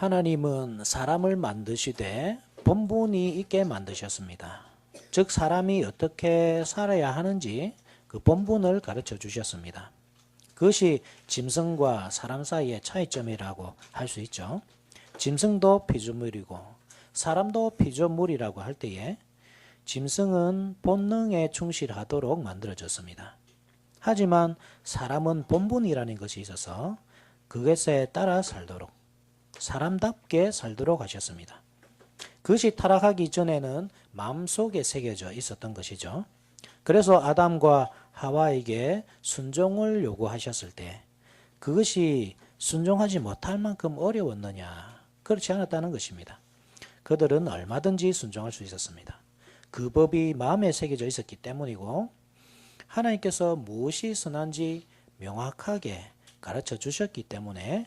하나님은 사람을 만드시되 본분이 있게 만드셨습니다. 즉 사람이 어떻게 살아야 하는지 그 본분을 가르쳐 주셨습니다. 그것이 짐승과 사람 사이의 차이점이라고 할 수 있죠. 짐승도 피조물이고 사람도 피조물이라고 할 때에 짐승은 본능에 충실하도록 만들어졌습니다. 하지만 사람은 본분이라는 것이 있어서 그것에 따라 살도록 사람답게 살도록 하셨습니다. 그것이 타락하기 전에는 마음속에 새겨져 있었던 것이죠. 그래서 아담과 하와에게 순종을 요구하셨을 때 그것이 순종하지 못할 만큼 어려웠느냐? 그렇지 않았다는 것입니다. 그들은 얼마든지 순종할 수 있었습니다. 그 법이 마음에 새겨져 있었기 때문이고 하나님께서 무엇이 선한지 명확하게 가르쳐 주셨기 때문에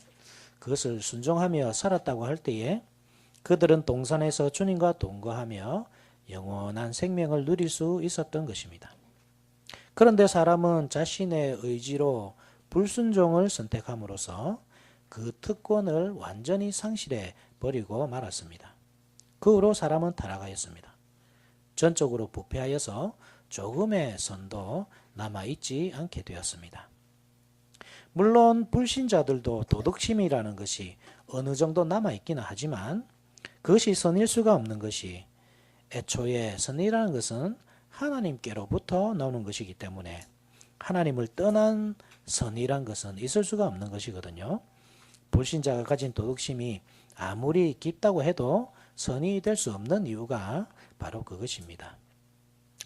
그것을 순종하며 살았다고 할 때에 그들은 동산에서 주님과 동거하며 영원한 생명을 누릴 수 있었던 것입니다. 그런데 사람은 자신의 의지로 불순종을 선택함으로써 그 특권을 완전히 상실해 버리고 말았습니다. 그 후로 사람은 타락하였습니다. 전적으로 부패하여서 조금의 선도 남아있지 않게 되었습니다. 물론 불신자들도 도덕심이라는 것이 어느 정도 남아있기는 하지만 그것이 선일 수가 없는 것이 애초에 선이라는 것은 하나님께로부터 나오는 것이기 때문에 하나님을 떠난 선이란 것은 있을 수가 없는 것이거든요. 불신자가 가진 도덕심이 아무리 깊다고 해도 선이 될 수 없는 이유가 바로 그것입니다.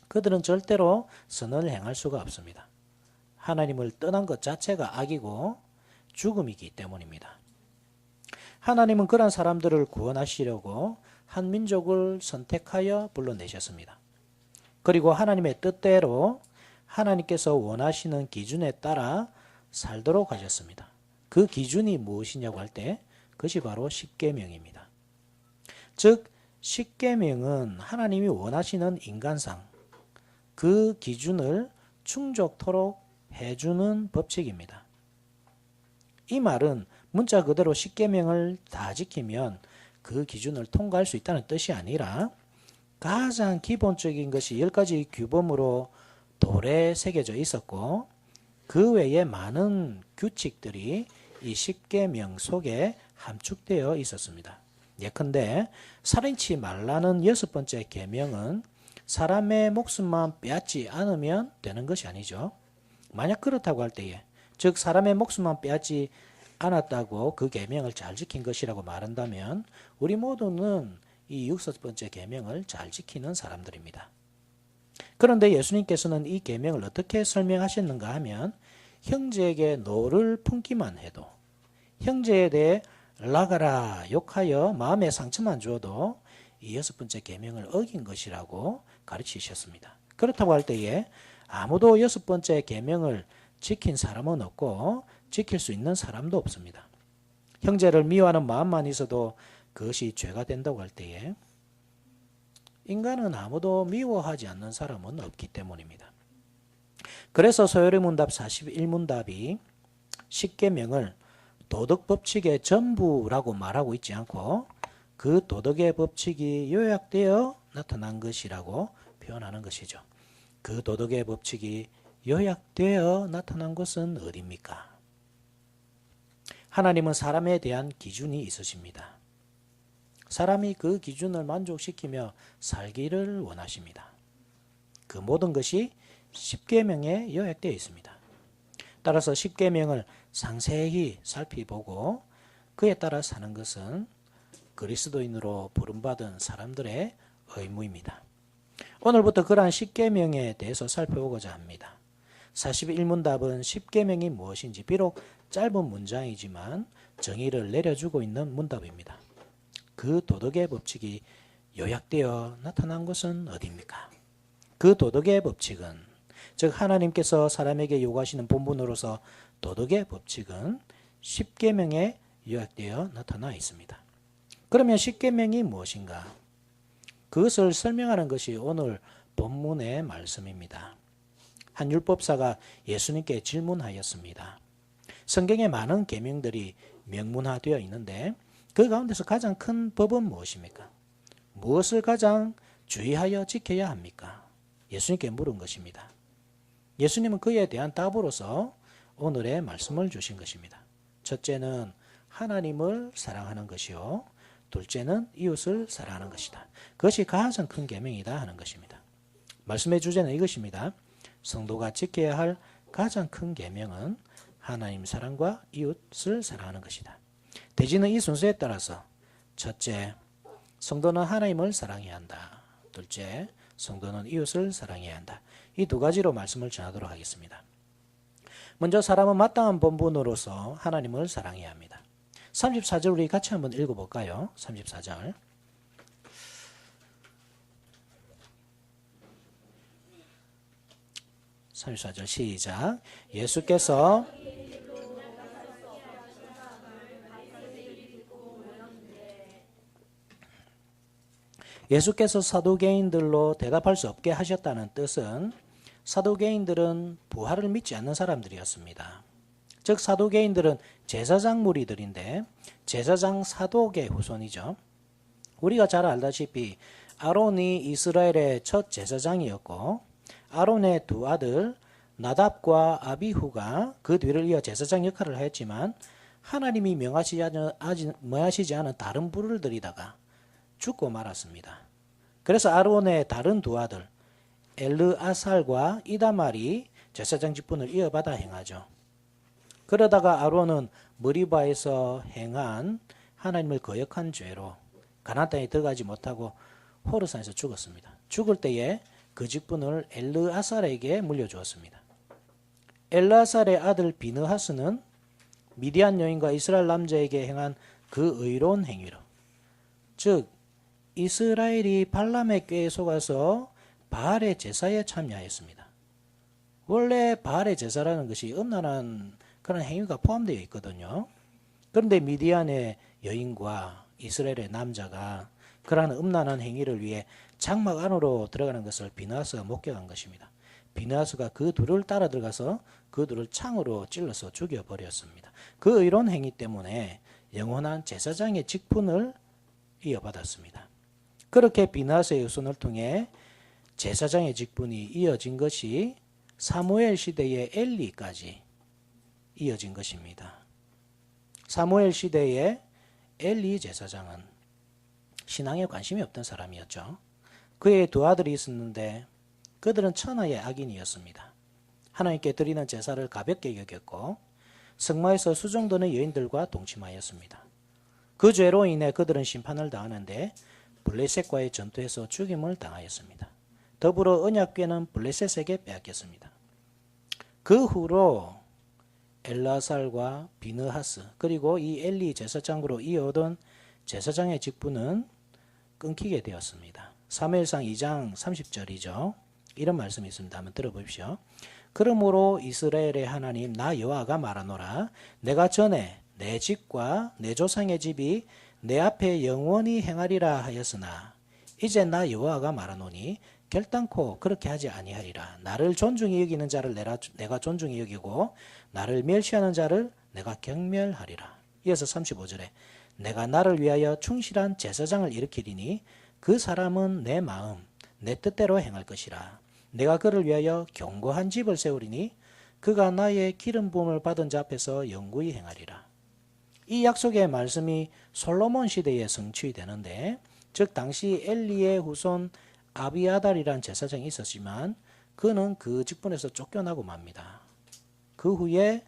그들은 절대로 선을 행할 수가 없습니다. 하나님을 떠난 것 자체가 악이고 죽음이기 때문입니다. 하나님은 그런 사람들을 구원하시려고 한 민족을 선택하여 불러내셨습니다. 그리고 하나님의 뜻대로 하나님께서 원하시는 기준에 따라 살도록 하셨습니다. 그 기준이 무엇이냐고 할 때 그것이 바로 십계명입니다. 즉 십계명은 하나님이 원하시는 인간상 그 기준을 충족토록 해주는 법칙입니다. 이 말은 문자 그대로 십계명을 다 지키면 그 기준을 통과할 수 있다는 뜻이 아니라 가장 기본적인 것이 10가지 규범으로 돌에 새겨져 있었고 그 외에 많은 규칙들이 이 십계명 속에 함축되어 있었습니다. 예컨대 살인치 말라는 6번째 계명은 사람의 목숨만 빼앗지 않으면 되는 것이 아니죠. 만약 그렇다고 할 때에 즉 사람의 목숨만 빼앗지 않았다고 그 계명을 잘 지킨 것이라고 말한다면 우리 모두는 이 6번째 계명을 잘 지키는 사람들입니다. 그런데 예수님께서는 이 계명을 어떻게 설명하셨는가 하면 형제에게 노를 품기만 해도 형제에 대해 라가라 욕하여 마음에 상처만 주어도 이 6번째 계명을 어긴 것이라고 가르치셨습니다. 그렇다고 할 때에 아무도 6번째 계명을 지킨 사람은 없고 지킬 수 있는 사람도 없습니다. 형제를 미워하는 마음만 있어도 그것이 죄가 된다고 할 때에 인간은 아무도 미워하지 않는 사람은 없기 때문입니다. 그래서 소요리 문답 41문답이 십계명을 도덕 법칙의 전부라고 말하고 있지 않고 그 도덕의 법칙이 요약되어 나타난 것이라고 표현하는 것이죠. 그 도덕의 법칙이 요약되어 나타난 것은 어디입니까? 하나님은 사람에 대한 기준이 있으십니다. 사람이 그 기준을 만족시키며 살기를 원하십니다. 그 모든 것이 십계명에 요약되어 있습니다. 따라서 십계명을 상세히 살피보고 그에 따라 사는 것은 그리스도인으로 부름받은 사람들의 의무입니다. 오늘부터 그러한 십계명에 대해서 살펴보고자 합니다. 41문답은 십계명이 무엇인지 비록 짧은 문장이지만 정의를 내려주고 있는 문답입니다. 그 도덕의 법칙이 요약되어 나타난 것은 어디입니까? 그 도덕의 법칙은 즉 하나님께서 사람에게 요구하시는 본분으로서 도덕의 법칙은 십계명에 요약되어 나타나 있습니다. 그러면 십계명이 무엇인가? 그것을 설명하는 것이 오늘 본문의 말씀입니다. 한 율법사가 예수님께 질문하였습니다. 성경에 많은 계명들이 명문화되어 있는데 그 가운데서 가장 큰 법은 무엇입니까? 무엇을 가장 주의하여 지켜야 합니까? 예수님께 물은 것입니다. 예수님은 그에 대한 답으로서 오늘의 말씀을 주신 것입니다. 첫째는 하나님을 사랑하는 것이요, 둘째는 이웃을 사랑하는 것이다. 그것이 가장 큰 계명이다 하는 것입니다. 말씀의 주제는 이것입니다. 성도가 지켜야 할 가장 큰 계명은 하나님 사랑과 이웃을 사랑하는 것이다. 대지는 이 순서에 따라서 첫째, 성도는 하나님을 사랑해야 한다. 둘째, 성도는 이웃을 사랑해야 한다. 이 두 가지로 말씀을 전하도록 하겠습니다. 먼저 사람은 마땅한 본분으로서 하나님을 사랑해야 합니다. 34절 우리 같이 한번 읽어볼까요? 34절. 시작. 예수께서 사두개인들로 대답할 수 없게 하셨다는 뜻은 사두개인들은 부활을 믿지 않는 사람들이었습니다. 즉 사두개인들은 제사장 무리들인데 제사장 사독의 후손이죠. 우리가 잘 알다시피 아론이 이스라엘의 첫 제사장이었고 아론의 두 아들 나답과 아비후가 그 뒤를 이어 제사장 역할을 하였지만 하나님이 명하시지 않은 다른 불을 들이다가 죽고 말았습니다. 그래서 아론의 다른 두 아들 엘르아살과 이다말이 제사장 직분을 이어받아 행하죠. 그러다가 아론은 머리바에서 행한 하나님을 거역한 죄로 가나안 땅에 들어가지 못하고 호르산에서 죽었습니다. 죽을 때에 그 직분을 엘르아살에게 물려주었습니다. 엘르아살의 아들 비느하스는 미디안 여인과 이스라엘 남자에게 행한 그 의로운 행위로, 즉 이스라엘이 발람의 꾀에 속아서 바알의 제사에 참여하였습니다. 원래 바알의 제사라는 것이 음란한 그런 행위가 포함되어 있거든요. 그런데 미디안의 여인과 이스라엘의 남자가 그러한 음란한 행위를 위해 장막 안으로 들어가는 것을 비느하스가 목격한 것입니다. 비느하스가 그 둘을 따라 들어가서 그 둘을 창으로 찔러서 죽여버렸습니다. 그 의로운 행위 때문에 영원한 제사장의 직분을 이어받았습니다. 그렇게 비느하스의 후손을 통해 제사장의 직분이 이어진 것이 사무엘 시대의 엘리까지 이어진 것입니다. 사무엘 시대의 엘리 제사장은 신앙에 관심이 없던 사람이었죠. 그의 두 아들이 있었는데 그들은 천하의 악인이었습니다. 하나님께 드리는 제사를 가볍게 여겼고 성마에서 수종드는 여인들과 동침하였습니다. 그 죄로 인해 그들은 심판을 당하는데 블레셋과의 전투에서 죽임을 당하였습니다. 더불어 언약궤는 블레셋에게 빼앗겼습니다. 그 후로 엘라살과 비느하스 그리고 이 엘리 제사장으로 이어오던 제사장의 직분은 끊기게 되었습니다. 사무엘상 2장 30절이죠. 이런 말씀이 있습니다. 한번 들어보십시오. 그러므로 이스라엘의 하나님 나 여호와가 말하노라. 내가 전에 내 집과 내 조상의 집이 내 앞에 영원히 행하리라 하였으나 이제 나 여호와가 말하노니 결단코 그렇게 하지 아니하리라. 나를 존중히 여기는 자를 내가 존중히 여기고 나를 멸시하는 자를 내가 경멸하리라. 이어서 35절에 내가 나를 위하여 충실한 제사장을 일으키리니 그 사람은 내 마음 내 뜻대로 행할 것이라. 내가 그를 위하여 견고한 집을 세우리니 그가 나의 기름 부음을 받은 자 앞에서 영구히 행하리라. 이 약속의 말씀이 솔로몬 시대에 성취되는데, 즉 당시 엘리의 후손 아비아달이란 제사장이 있었지만 그는 그 직분에서 쫓겨나고 맙니다. 그 후에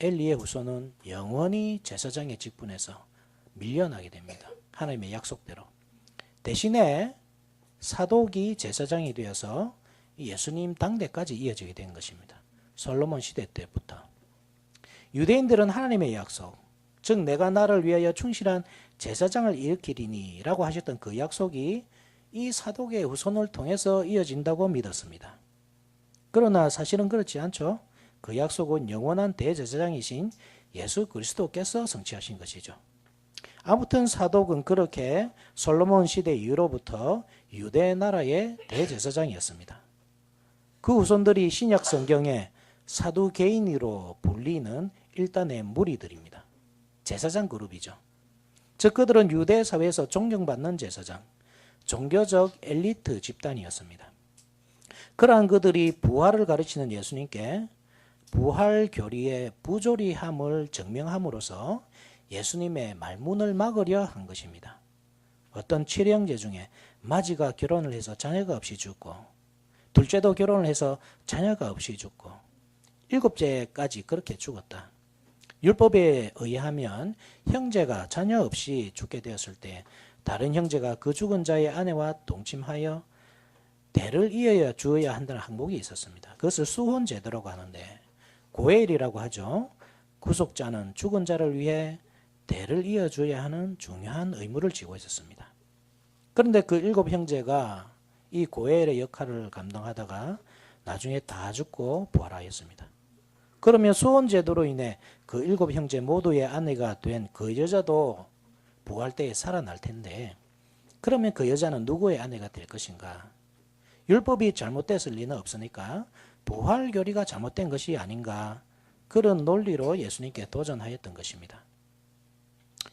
엘리의 후손은 영원히 제사장의 직분에서 밀려나게 됩니다. 하나님의 약속대로. 대신에 사독이 제사장이 되어서 예수님 당대까지 이어지게 된 것입니다. 솔로몬 시대 때부터. 유대인들은 하나님의 약속, 즉 내가 나를 위하여 충실한 제사장을 일으키리니 라고 하셨던 그 약속이 이 사독의 후손을 통해서 이어진다고 믿었습니다. 그러나 사실은 그렇지 않죠. 그 약속은 영원한 대제사장이신 예수 그리스도께서 성취하신 것이죠. 아무튼 사독은 그렇게 솔로몬 시대 이후로부터 유대 나라의 대제사장이었습니다. 그 후손들이 신약 성경에 사두개인으로 불리는 일단의 무리들입니다. 제사장 그룹이죠. 즉 그들은 유대 사회에서 존경받는 제사장, 종교적 엘리트 집단이었습니다. 그러한 그들이 부활을 가르치는 예수님께 부활 교리의 부조리함을 증명함으로써 예수님의 말문을 막으려 한 것입니다. 어떤 7형제 중에 마지가 결혼을 해서 자녀가 없이 죽고, 둘째도 결혼을 해서 자녀가 없이 죽고, 7째까지 그렇게 죽었다. 율법에 의하면 형제가 자녀 없이 죽게 되었을 때 다른 형제가 그 죽은 자의 아내와 동침하여 대를 이어야 주어야 한다는 항목이 있었습니다. 그것을 수혼 제도라고 하는데, 고엘이라고 하죠. 구속자는 죽은 자를 위해 대를 이어줘야 하는 중요한 의무를 지고 있었습니다. 그런데 그 7형제가 이 고엘의 역할을 감당하다가 나중에 다 죽고 부활하였습니다. 그러면 수혼 제도로 인해 그 7형제 모두의 아내가 된 그 여자도 부활 때에 살아날 텐데, 그러면 그 여자는 누구의 아내가 될 것인가? 율법이 잘못됐을 리는 없으니까 부활 교리가 잘못된 것이 아닌가, 그런 논리로 예수님께 도전하였던 것입니다.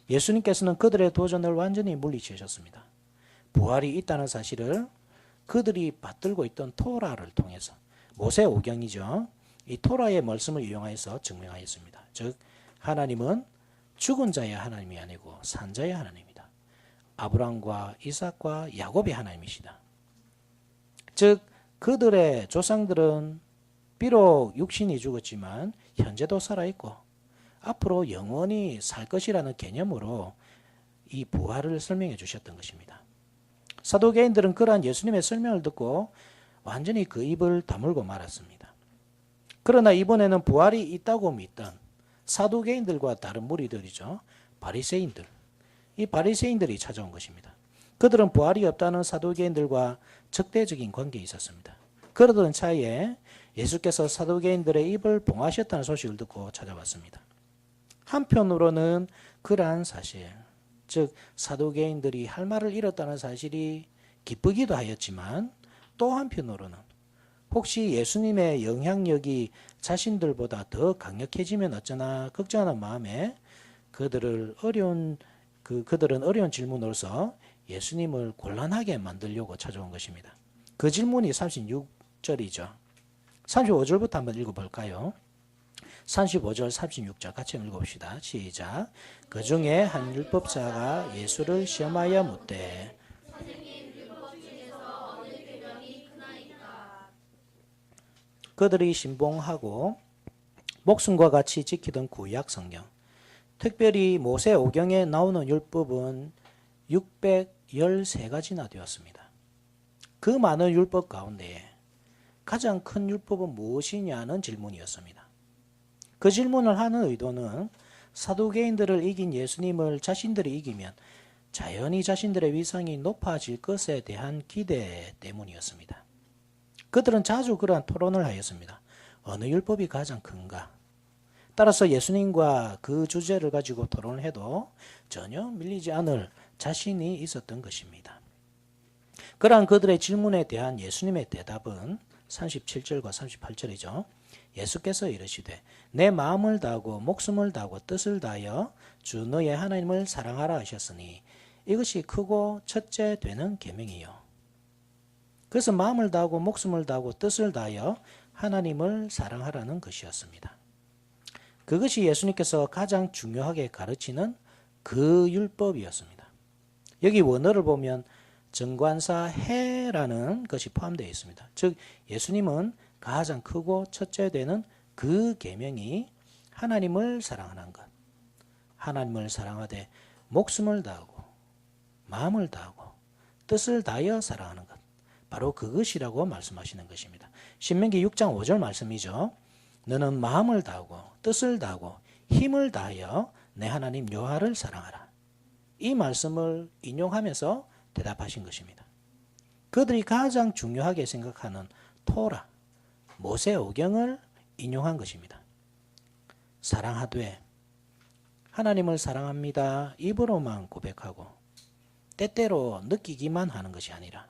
예수님께서는 그들의 도전을 완전히 물리치셨습니다. 부활이 있다는 사실을 그들이 받들고 있던 토라를 통해서, 모세오경이죠. 이 토라의 말씀을 이용해서 증명하였습니다. 즉 하나님은 죽은 자의 하나님이 아니고 산 자의 하나님이다. 아브라함과 이삭과 야곱의 하나님이시다. 즉 그들의 조상들은 비록 육신이 죽었지만 현재도 살아있고 앞으로 영원히 살 것이라는 개념으로 이 부활을 설명해 주셨던 것입니다. 사도개인들은 그러한 예수님의 설명을 듣고 완전히 그 입을 다물고 말았습니다. 그러나 이번에는 부활이 있다고 믿던 사도개인들과 다른 무리들이죠. 바리새인들. 이 바리새인들이 찾아온 것입니다. 그들은 부활이 없다는 사도개인들과 적대적인 관계에 있었습니다. 그러던 차에 예수께서 사도개인들의 입을 봉하셨다는 소식을 듣고 찾아왔습니다. 한편으로는 그러한 사실, 즉 사도개인들이 할 말을 잃었다는 사실이 기쁘기도 하였지만, 또 한편으로는 혹시 예수님의 영향력이 자신들보다 더 강력해지면 어쩌나 걱정하는 마음에 그들은 어려운 질문으로서 예수님을 곤란하게 만들려고 찾아온 것입니다. 그 질문이 36절이죠. 35절부터 한번 읽어볼까요? 35절, 36절 같이 읽어봅시다. 시작. 그 중에 한 율법사가 예수를 시험하여 묻되, 그들이 신봉하고 목숨과 같이 지키던 구약 성경, 특별히 모세오경에 나오는 율법은 613가지나 되었습니다. 그 많은 율법 가운데 가장 큰 율법은 무엇이냐는 질문이었습니다. 그 질문을 하는 의도는 사두개인들을 이긴 예수님을 자신들이 이기면 자연히 자신들의 위상이 높아질 것에 대한 기대 때문이었습니다. 그들은 자주 그러한 토론을 하였습니다. 어느 율법이 가장 큰가? 따라서 예수님과 그 주제를 가지고 토론을 해도 전혀 밀리지 않을 자신이 있었던 것입니다. 그러한 그들의 질문에 대한 예수님의 대답은 37절과 38절이죠. 예수께서 이르시되 내 마음을 다하고 목숨을 다하고 뜻을 다하여 주 너의 하나님을 사랑하라 하셨으니 이것이 크고 첫째 되는 계명이요. 그래서 마음을 다하고 목숨을 다하고 뜻을 다하여 하나님을 사랑하라는 것이었습니다. 그것이 예수님께서 가장 중요하게 가르치는 그 율법이었습니다. 여기 원어를 보면 정관사해라는 것이 포함되어 있습니다. 즉 예수님은 가장 크고 첫째 되는 그 계명이 하나님을 사랑하는 것, 하나님을 사랑하되 목숨을 다하고 마음을 다하고 뜻을 다하여 사랑하는 것, 바로 그것이라고 말씀하시는 것입니다. 신명기 6장 5절 말씀이죠. 너는 마음을 다하고 뜻을 다하고 힘을 다하여 내 하나님 여호와를 사랑하라. 이 말씀을 인용하면서 대답하신 것입니다. 그들이 가장 중요하게 생각하는 토라, 모세오경을 인용한 것입니다. 사랑하되 하나님을 사랑합니다. 입으로만 고백하고 때때로 느끼기만 하는 것이 아니라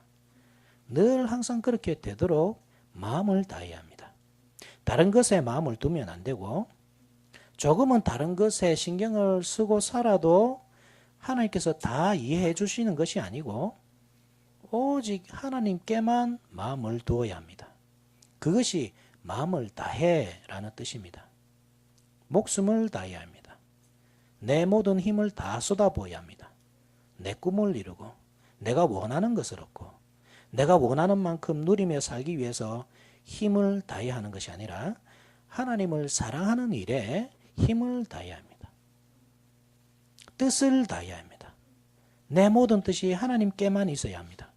늘 항상 그렇게 되도록 마음을 다해야 합니다. 다른 것에 마음을 두면 안 되고 조금은 다른 것에 신경을 쓰고 살아도 하나님께서 다 이해해 주시는 것이 아니고 오직 하나님께만 마음을 두어야 합니다. 그것이 마음을 다해라는 뜻입니다. 목숨을 다해야 합니다. 내 모든 힘을 다 쏟아부어야 합니다. 내 꿈을 이루고 내가 원하는 것을 얻고 내가 원하는 만큼 누리며 살기 위해서 힘을 다해야 하는 것이 아니라 하나님을 사랑하는 일에 힘을 다해야 합니다. 뜻을 다해야 합니다. 내 모든 뜻이 하나님께만 있어야 합니다.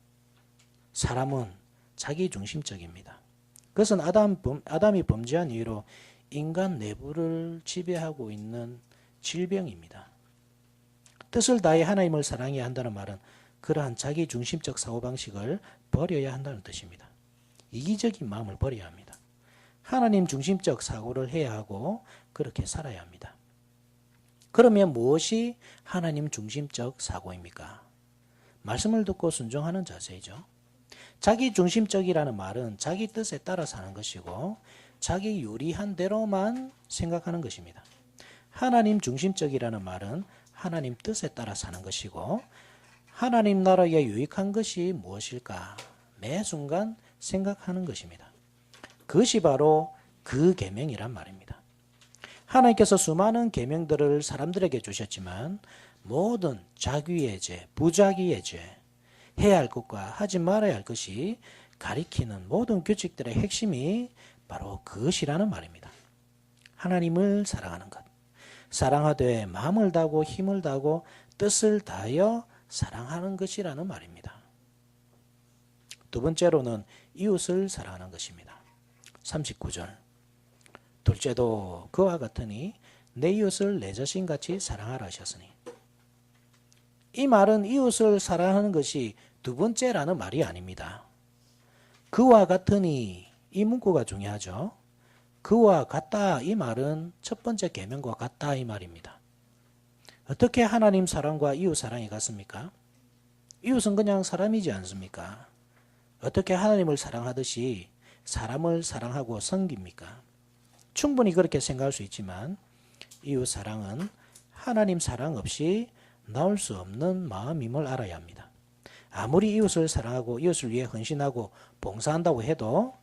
사람은 자기중심적입니다. 그것은 아담이 범죄한 이유로 인간 내부를 지배하고 있는 질병입니다. 뜻을 다해 하나님을 사랑해야 한다는 말은 그러한 자기중심적 사고방식을 버려야 한다는 뜻입니다. 이기적인 마음을 버려야 합니다. 하나님 중심적 사고를 해야 하고 그렇게 살아야 합니다. 그러면 무엇이 하나님 중심적 사고입니까? 말씀을 듣고 순종하는 자세이죠. 자기 중심적이라는 말은 자기 뜻에 따라 사는 것이고 자기 유리한 대로만 생각하는 것입니다. 하나님 중심적이라는 말은 하나님 뜻에 따라 사는 것이고 하나님 나라에 유익한 것이 무엇일까 매 순간 생각하는 것입니다. 그것이 바로 그 계명이란 말입니다. 하나님께서 수많은 계명들을 사람들에게 주셨지만 모든 자귀의 죄, 부자기의 죄, 해야 할 것과 하지 말아야 할 것이 가리키는 모든 규칙들의 핵심이 바로 그것이라는 말입니다. 하나님을 사랑하는 것. 사랑하되 마음을 다하고 힘을 다하고 뜻을 다하여 사랑하는 것이라는 말입니다. 두 번째로는 이웃을 사랑하는 것입니다. 39절. 둘째도 그와 같으니 내 이웃을 내 자신같이 사랑하라 하셨으니. 이 말은 이웃을 사랑하는 것이 두 번째라는 말이 아닙니다. 그와 같으니 이 문구가 중요하죠. 그와 같다 이 말은 첫 번째 계명과 같다 이 말입니다. 어떻게 하나님 사랑과 이웃 사랑이 같습니까? 이웃은 그냥 사람이지 않습니까? 어떻게 하나님을 사랑하듯이 사람을 사랑하고 섬깁니까? 충분히 그렇게 생각할 수 있지만 이웃 사랑은 하나님 사랑 없이 나올 수 없는 마음임을 알아야 합니다. 아무리 이웃을 사랑하고 이웃을 위해 헌신하고 봉사한다고 해도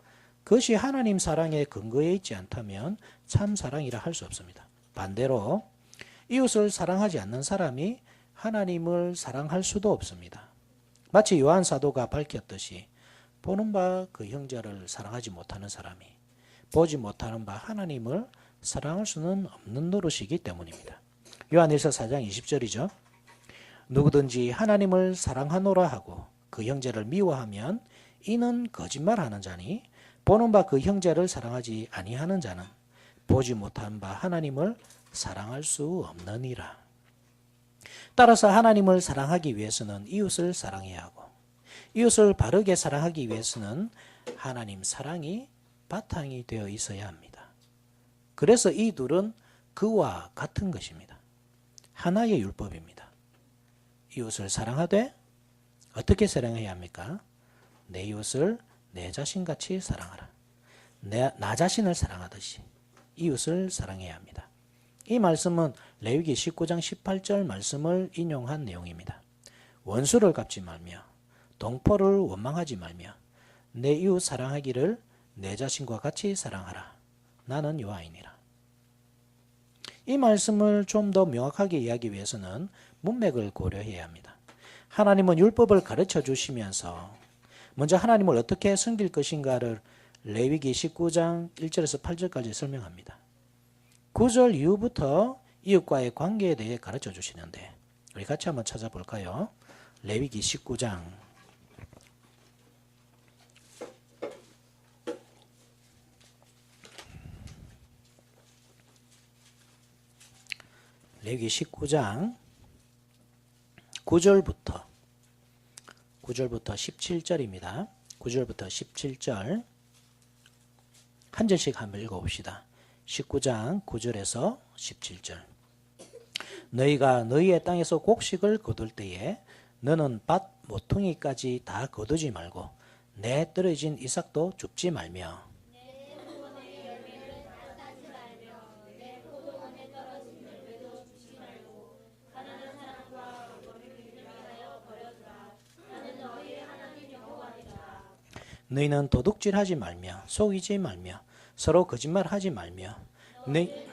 그것이 하나님 사랑의 근거에 있지 않다면 참 사랑이라 할 수 없습니다. 반대로 이웃을 사랑하지 않는 사람이 하나님을 사랑할 수도 없습니다. 마치 요한 사도가 밝혔듯이 보는 바 그 형제를 사랑하지 못하는 사람이 보지 못하는 바 하나님을 사랑할 수는 없는 노릇이기 때문입니다. 요한일서 4장 20절이죠. 누구든지 하나님을 사랑하노라 하고 그 형제를 미워하면 이는 거짓말하는 자니 보는 바 그 형제를 사랑하지 아니하는 자는 보지 못한 바 하나님을 사랑할 수 없느니라. 따라서 하나님을 사랑하기 위해서는 이웃을 사랑해야 하고 이웃을 바르게 사랑하기 위해서는 하나님 사랑이 바탕이 되어 있어야 합니다. 그래서 이 둘은 그와 같은 것입니다. 하나의 율법입니다. 이웃을 사랑하되 어떻게 사랑해야 합니까? 내 이웃을 내 자신같이 사랑하라. 나 자신을 사랑하듯이 이웃을 사랑해야 합니다. 이 말씀은 레위기 19장 18절 말씀을 인용한 내용입니다. 원수를 갚지 말며 동포를 원망하지 말며 내 이웃 사랑하기를 내 자신과 같이 사랑하라. 나는 여호와이니라. 이 말씀을 좀 더 명확하게 이해하기 위해서는 문맥을 고려해야 합니다. 하나님은 율법을 가르쳐 주시면서 먼저 하나님을 어떻게 섬길 것인가를 레위기 19장 1절에서 8절까지 설명합니다. 9절 이후부터 이웃과의 관계에 대해 가르쳐 주시는데 우리 같이 한번 찾아볼까요? 레위기 19장 레위기 19장 9절부터 17절입니다. 9절부터 17절 한 절씩 한번 읽어봅시다. 19장 9절에서 17절. 너희가 너희의 땅에서 곡식을 거둘 때에 너는 밭 모퉁이까지 다 거두지 말고 내 떨어진 이삭도 줍지 말며 너희는 도둑질하지 말며 속이지 말며 서로 거짓말하지 말며 네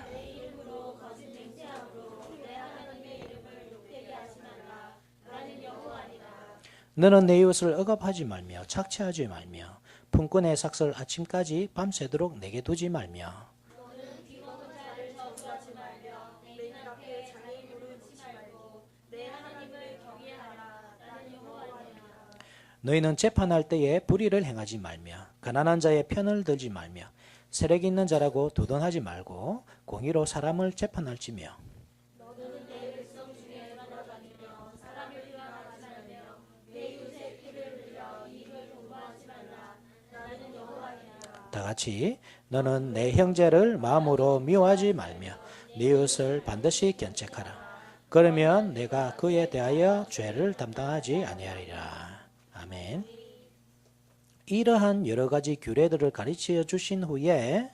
너는 내 이웃을 억압하지 말며 착취하지 말며 품꾼의 삭설 아침까지 밤새도록 내게 두지 말며 너희는 재판할 때에 불의를 행하지 말며 가난한 자의 편을 들지 말며 세력 있는 자라고 도전하지 말고 공의로 사람을 재판할지며 다 같이 너는 내 형제를 마음으로 미워하지 말며 네 이웃을 반드시 견책하라. 그러면 내가 그에 대하여 죄를 담당하지 아니하리라. 아멘. 이러한 여러 가지 규례들을 가르쳐 주신 후에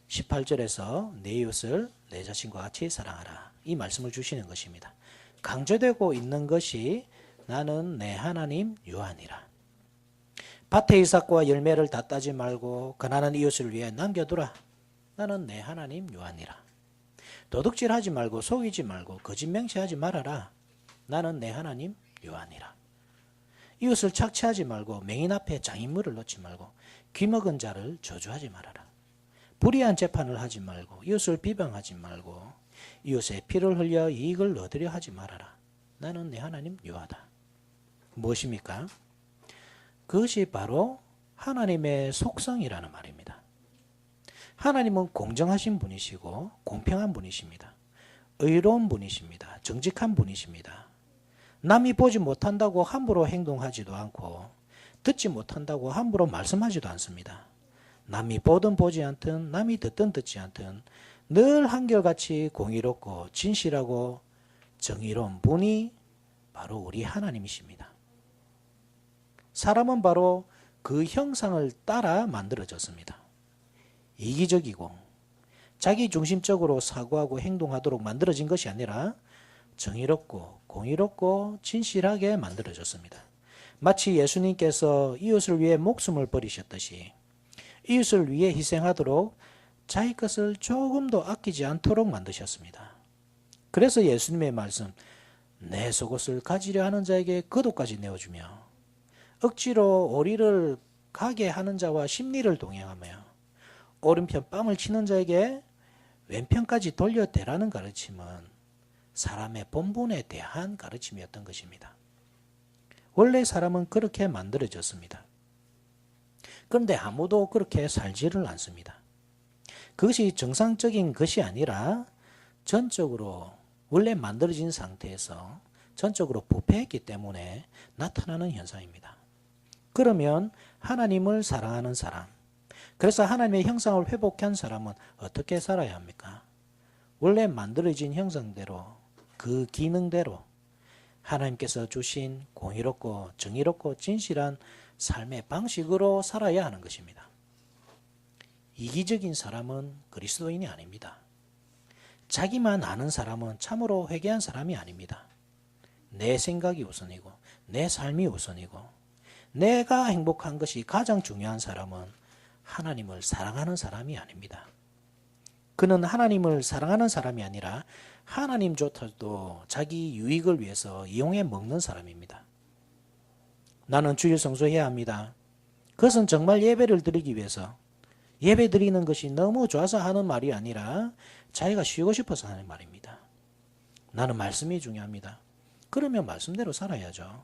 18절에서 내 이웃을 내 자신과 같이 사랑하라. 이 말씀을 주시는 것입니다. 강조되고 있는 것이 나는 내 하나님 여호와니라. 밭의 이삭과 열매를 다 따지 말고 가난한 이웃을 위해 남겨두라. 나는 내 하나님 여호와니라. 도둑질하지 말고 속이지 말고 거짓 맹세하지 말아라. 나는 내 하나님 여호와니라. 이웃을 착취하지 말고 맹인 앞에 장인물을 놓지 말고 귀먹은 자를 저주하지 말아라. 불의한 재판을 하지 말고 이웃을 비방하지 말고 이웃의 피를 흘려 이익을 얻으려 하지 말아라. 나는 내 하나님 여호와다. 무엇입니까? 그것이 바로 하나님의 속성이라는 말입니다. 하나님은 공정하신 분이시고 공평한 분이십니다. 의로운 분이십니다. 정직한 분이십니다. 남이 보지 못한다고 함부로 행동하지도 않고 듣지 못한다고 함부로 말씀하지도 않습니다. 남이 보든 보지 않든 남이 듣든 듣지 않든 늘 한결같이 공의롭고 진실하고 정의로운 분이 바로 우리 하나님이십니다. 사람은 바로 그 형상을 따라 만들어졌습니다. 이기적이고 자기중심적으로 사고하고 행동하도록 만들어진 것이 아니라 정의롭고 공의롭고 진실하게 만들어졌습니다. 마치 예수님께서 이웃을 위해 목숨을 버리셨듯이 이웃을 위해 희생하도록 자기 것을 조금도 아끼지 않도록 만드셨습니다. 그래서 예수님의 말씀, 내 속옷을 가지려 하는 자에게 겉옷까지 내어주며 억지로 오리를 가게 하는 자와 심리를 동행하며 오른편 뺨을 치는 자에게 왼편까지 돌려대라는 가르침은 사람의 본분에 대한 가르침이었던 것입니다. 원래 사람은 그렇게 만들어졌습니다. 그런데 아무도 그렇게 살지를 않습니다. 그것이 정상적인 것이 아니라 전적으로 원래 만들어진 상태에서 전적으로 부패했기 때문에 나타나는 현상입니다. 그러면 하나님을 사랑하는 사람, 그래서 하나님의 형상을 회복한 사람은 어떻게 살아야 합니까? 원래 만들어진 형상대로 그 기능대로 하나님께서 주신 공의롭고 정의롭고 진실한 삶의 방식으로 살아야 하는 것입니다. 이기적인 사람은 그리스도인이 아닙니다. 자기만 아는 사람은 참으로 회개한 사람이 아닙니다. 내 생각이 우선이고 내 삶이 우선이고 내가 행복한 것이 가장 중요한 사람은 하나님을 사랑하는 사람이 아닙니다. 그는 하나님을 사랑하는 사람이 아니라 하나님조차도 자기 유익을 위해서 이용해 먹는 사람입니다. 나는 주일 성수해야 합니다. 그것은 정말 예배를 드리기 위해서 예배 드리는 것이 너무 좋아서 하는 말이 아니라 자기가 쉬고 싶어서 하는 말입니다. 나는 말씀이 중요합니다. 그러면 말씀대로 살아야죠.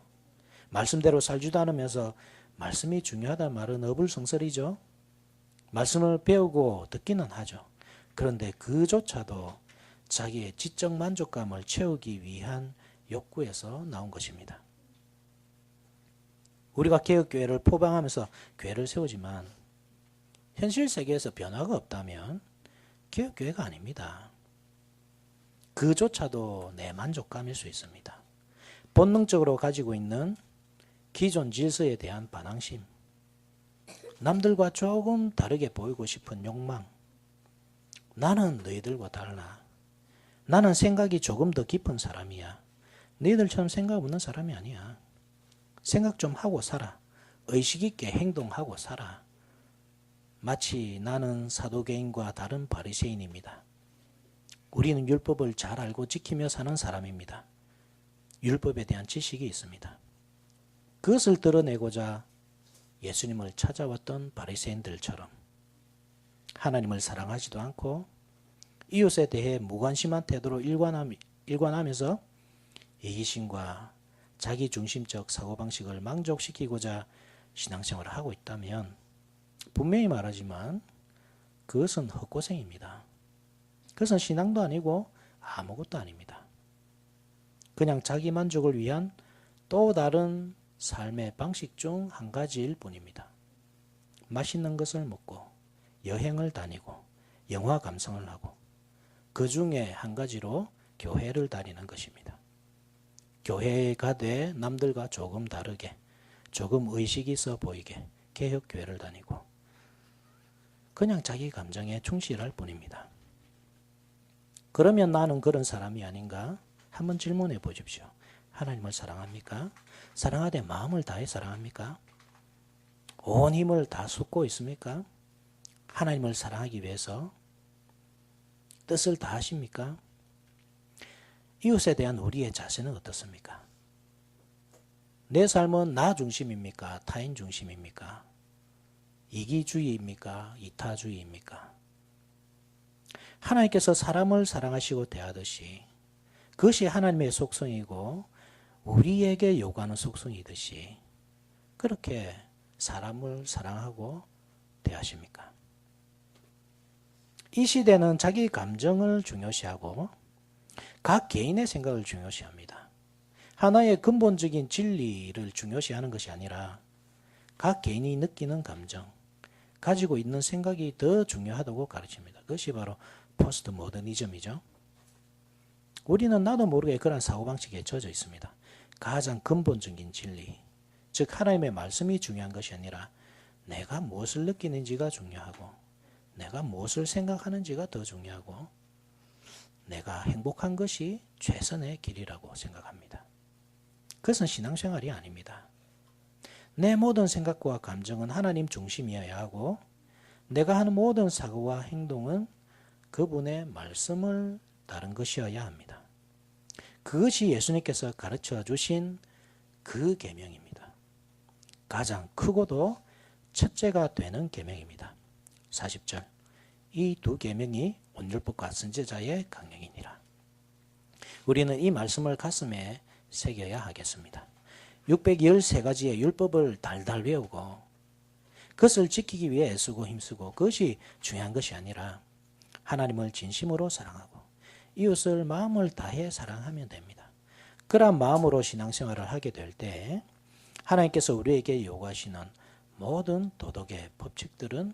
말씀대로 살지도 않으면서 말씀이 중요하다는 말은 어불성설이죠. 말씀을 배우고 듣기는 하죠. 그런데 그조차도 자기의 지적 만족감을 채우기 위한 욕구에서 나온 것입니다. 우리가 개혁교회를 포방하면서 교회를 세우지만 현실 세계에서 변화가 없다면 개혁교회가 아닙니다. 그조차도 내 만족감일 수 있습니다. 본능적으로 가지고 있는 기존 질서에 대한 반항심, 남들과 조금 다르게 보이고 싶은 욕망, 나는 너희들과 달라. 나는 생각이 조금 더 깊은 사람이야. 너희들처럼 생각 없는 사람이 아니야. 생각 좀 하고 살아. 의식 있게 행동하고 살아. 마치 나는 사도개인과 다른 바리새인입니다. 우리는 율법을 잘 알고 지키며 사는 사람입니다. 율법에 대한 지식이 있습니다. 그것을 드러내고자 예수님을 찾아왔던 바리새인들처럼 하나님을 사랑하지도 않고 이웃에 대해 무관심한 태도로 일관하면서 이기심과 자기중심적 사고방식을 만족시키고자 신앙생활을 하고 있다면 분명히 말하지만 그것은 헛고생입니다. 그것은 신앙도 아니고 아무것도 아닙니다. 그냥 자기 만족을 위한 또 다른 삶의 방식 중 한 가지일 뿐입니다. 맛있는 것을 먹고 여행을 다니고 영화 감상을 하고 그 중에 한 가지로 교회를 다니는 것입니다. 교회에 가되 남들과 조금 다르게 조금 의식이 있어 보이게 개혁교회를 다니고 그냥 자기 감정에 충실할 뿐입니다. 그러면 나는 그런 사람이 아닌가? 한번 질문해 보십시오. 하나님을 사랑합니까? 사랑하되 마음을 다해 사랑합니까? 온 힘을 다 쏟고 있습니까? 하나님을 사랑하기 위해서 뜻을 다 하십니까? 이웃에 대한 우리의 자세는 어떻습니까? 내 삶은 나 중심입니까? 타인 중심입니까? 이기주의입니까? 이타주의입니까? 하나님께서 사람을 사랑하시고 대하듯이 그것이 하나님의 속성이고 우리에게 요구하는 속성이듯이 그렇게 사람을 사랑하고 대하십니까? 이 시대는 자기 감정을 중요시하고 각 개인의 생각을 중요시합니다. 하나의 근본적인 진리를 중요시하는 것이 아니라 각 개인이 느끼는 감정, 가지고 있는 생각이 더 중요하다고 가르칩니다. 그것이 바로 포스트 모더니즘이죠. 우리는 나도 모르게 그런 사고방식에 젖어 있습니다. 가장 근본적인 진리, 즉 하나님의 말씀이 중요한 것이 아니라 내가 무엇을 느끼는지가 중요하고 내가 무엇을 생각하는지가 더 중요하고 내가 행복한 것이 최선의 길이라고 생각합니다. 그것은 신앙생활이 아닙니다. 내 모든 생각과 감정은 하나님 중심이어야 하고 내가 하는 모든 사고와 행동은 그분의 말씀을 따른 것이어야 합니다. 그것이 예수님께서 가르쳐 주신 그 계명입니다. 가장 크고도 첫째가 되는 계명입니다. 40절 이 두 계명이 온율법과 선지자의 강령이니라. 우리는 이 말씀을 가슴에 새겨야 하겠습니다. 613가지의 율법을 달달 외우고 그것을 지키기 위해 애쓰고 힘쓰고 그것이 중요한 것이 아니라 하나님을 진심으로 사랑하고 이웃을 마음을 다해 사랑하면 됩니다. 그러한 마음으로 신앙생활을 하게 될 때 하나님께서 우리에게 요구하시는 모든 도덕의 법칙들은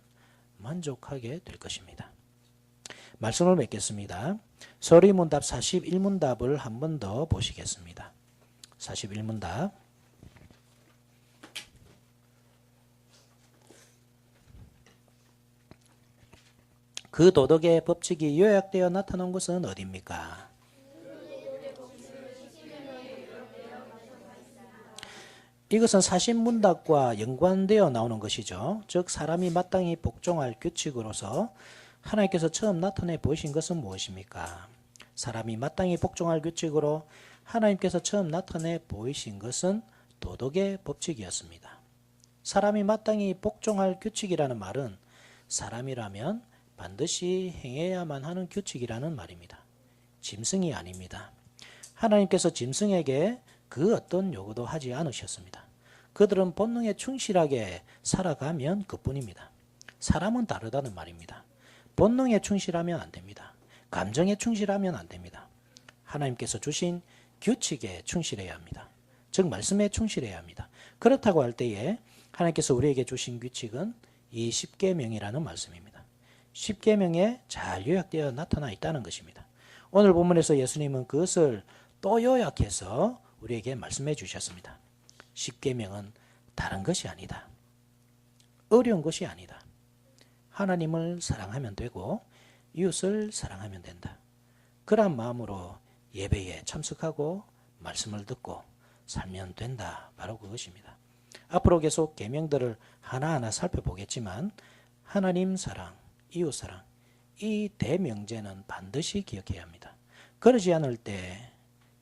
만족하게 될 것입니다. 말씀을 맺겠습니다. 서리문답 41문답을 한 번 더 보시겠습니다. 41문답 그 도덕의 법칙이 요약되어 나타난 것은 어디입니까? 이것은 사신문답과 연관되어 나오는 것이죠. 즉 사람이 마땅히 복종할 규칙으로서 하나님께서 처음 나타내 보이신 것은 무엇입니까? 사람이 마땅히 복종할 규칙으로 하나님께서 처음 나타내 보이신 것은 도덕의 법칙이었습니다. 사람이 마땅히 복종할 규칙이라는 말은 사람이라면 반드시 행해야만 하는 규칙이라는 말입니다. 짐승이 아닙니다. 하나님께서 짐승에게 그 어떤 요구도 하지 않으셨습니다. 그들은 본능에 충실하게 살아가면 그뿐입니다. 사람은 다르다는 말입니다. 본능에 충실하면 안 됩니다. 감정에 충실하면 안 됩니다. 하나님께서 주신 규칙에 충실해야 합니다. 즉 말씀에 충실해야 합니다. 그렇다고 할 때에 하나님께서 우리에게 주신 규칙은 이 십계명이라는 말씀입니다. 십계명에 잘 요약되어 나타나 있다는 것입니다. 오늘 본문에서 예수님은 그것을 또 요약해서 우리에게 말씀해 주셨습니다. 십계명은 다른 것이 아니다. 어려운 것이 아니다. 하나님을 사랑하면 되고 이웃을 사랑하면 된다. 그런 마음으로 예배에 참석하고 말씀을 듣고 살면 된다. 바로 그것입니다. 앞으로 계속 계명들을 하나하나 살펴보겠지만 하나님 사랑, 이웃 사랑, 이 대명제는 반드시 기억해야 합니다. 그러지 않을 때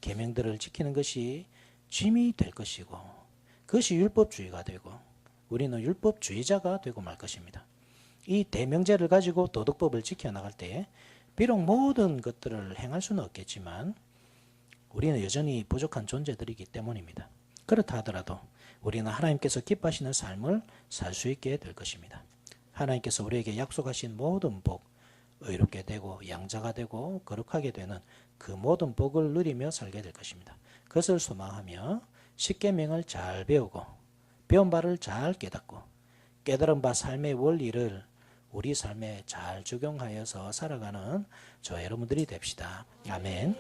계명들을 지키는 것이 짐이 될 것이고 그것이 율법주의가 되고 우리는 율법주의자가 되고 말 것입니다. 이 대명제를 가지고 도덕법을 지켜나갈 때 비록 모든 것들을 행할 수는 없겠지만 우리는 여전히 부족한 존재들이기 때문입니다. 그렇다 하더라도 우리는 하나님께서 기뻐하시는 삶을 살 수 있게 될 것입니다. 하나님께서 우리에게 약속하신 모든 복, 의롭게 되고 양자가 되고 거룩하게 되는 그 모든 복을 누리며 살게 될 것입니다. 그것을 소망하며 십계명을 잘 배우고 배운 바를 잘 깨닫고 깨달은 바 삶의 원리를 우리 삶에 잘 적용하여서 살아가는 저 여러분들이 됩시다. 아멘.